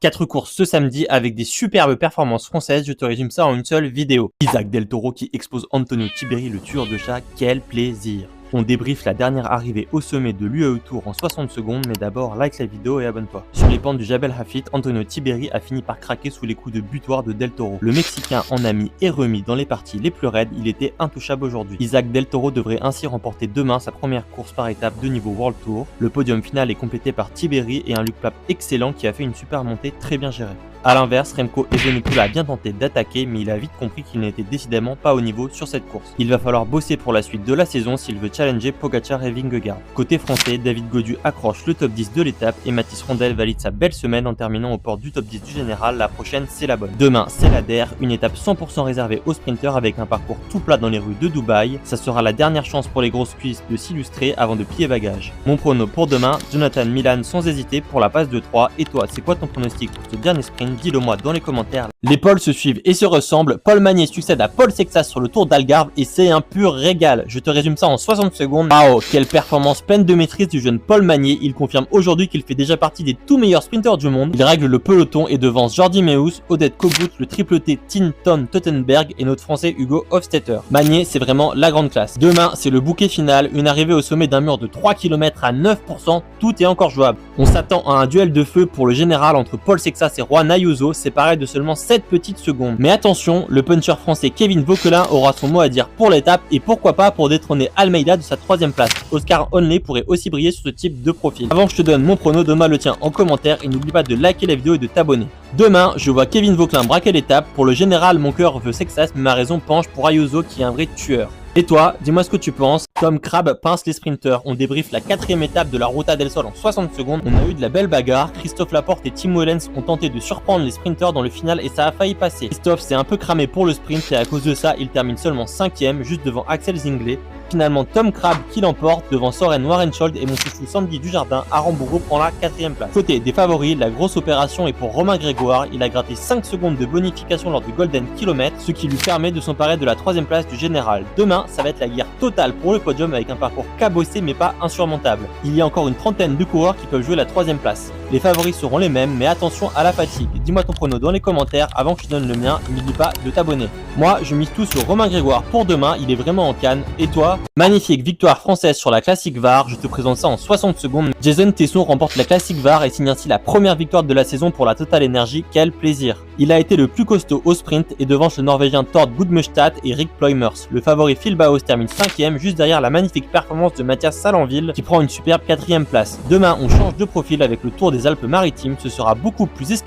4 courses ce samedi avec des superbes performances françaises, je te résume ça en une seule vidéo. Isaac Del Toro qui expose Antonio Tiberi, le tueur de chat, quel plaisir! On débriefe la dernière arrivée au sommet de l'UAE Tour en 60 secondes, mais d'abord like la vidéo et abonne-toi. Sur les pentes du Jabal Hafid, Antonio Tiberi a fini par craquer sous les coups de butoir de Del Toro. Le Mexicain en a mis et remis dans les parties les plus raides, il était intouchable aujourd'hui. Isaac Del Toro devrait ainsi remporter demain sa première course par étape de niveau World Tour. Le podium final est complété par Tiberi et un Luke Pape excellent qui a fait une super montée très bien gérée. A l'inverse, Remco Evenepoel a bien tenté d'attaquer, mais il a vite compris qu'il n'était décidément pas au niveau sur cette course. Il va falloir bosser pour la suite de la saison s'il veut challenger Pogacar et Vingegaard. Côté français, David Gaudu accroche le top 10 de l'étape et Mathis Rondel valide sa belle semaine en terminant aux portes du top 10 du général. La prochaine, c'est la bonne. Demain, c'est la DER, une étape 100% réservée aux sprinteurs avec un parcours tout plat dans les rues de Dubaï. Ça sera la dernière chance pour les grosses cuisses de s'illustrer avant de plier bagages. Mon prono pour demain, Jonathan Milan sans hésiter pour la passe de 3. Et toi, c'est quoi ton pronostic pour ce dernier sprint? Dis-le moi dans les commentaires. Les pôles se suivent et se ressemblent. Paul Magnier succède à Paul Sexas sur le Tour d'Algarve et c'est un pur régal. Je te résume ça en 60 secondes. Waouh, quelle performance pleine de maîtrise du jeune Paul Magnier. Il confirme aujourd'hui qu'il fait déjà partie des tout meilleurs sprinteurs du monde. Il règle le peloton et devance Jordi Meus, Odette Kogut, le triple T Tinton Tottenberg et notre français Hugo Hofstetter. Magnier, c'est vraiment la grande classe. Demain, c'est le bouquet final, une arrivée au sommet d'un mur de 3 km à 9%. Tout est encore jouable. On s'attend à un duel de feu pour le général entre Paul Sexas et Juan Ayuso, séparés de seulement 7 petites secondes. Mais attention, le puncher français Kevin Vauquelin aura son mot à dire pour l'étape et pourquoi pas pour détrôner Almeida de sa 3ème place. Oscar Onley pourrait aussi briller sur ce type de profil. Avant que je te donne mon prono, donne-moi le tien en commentaire et n'oublie pas de liker la vidéo et de t'abonner. Demain, je vois Kevin Vauquelin braquer l'étape. Pour le général, mon cœur veut Sexas, mais ma raison penche pour Ayuso qui est un vrai tueur. Et toi, dis-moi ce que tu penses. Tom Crabbe pince les sprinteurs. On débriefe la 4ème étape de la Ruta del Sol en 60 secondes. On a eu de la belle bagarre. Christophe Laporte et Tim Wellens ont tenté de surprendre les sprinteurs dans le final et ça a failli passer. Christophe s'est un peu cramé pour le sprint et à cause de ça, il termine seulement 5ème, juste devant Axel Zinglet. Finalement, Tom Crabbe qui l'emporte devant Soren Warenschold et mon chouchou Sandy Dujardin. Aramburu prend la 4ème place. Côté des favoris, la grosse opération est pour Romain Grégoire. Il a gratté 5 secondes de bonification lors du Golden Kilomètre, ce qui lui permet de s'emparer de la 3ème place du général. Demain, ça va être la guerre totale pour le podium avec un parcours cabossé mais pas insurmontable. Il y a encore une trentaine de coureurs qui peuvent jouer la 3ème place. Les favoris seront les mêmes, mais attention à la fatigue. Dis-moi ton prono dans les commentaires avant que je te donne le mien. N'oublie pas de t'abonner. Moi, je mise tout sur Romain Grégoire pour demain. Il est vraiment en canne. Et toi? Magnifique victoire française sur la Classique VAR. Je te présente ça en 60 secondes. Jason Tesson remporte la Classique VAR et signe ainsi la première victoire de la saison pour la Total Energy. Quel plaisir! Il a été le plus costaud au sprint et devance le Norvégien Tord Gudmestad et Rick Ploymers. Le favori Phil Baos termine 5ème, juste derrière la magnifique performance de Mathias Salanville qui prend une superbe 4ème place. Demain, on change de profil avec le Tour des Alpes-Maritimes. Ce sera beaucoup plus escarpé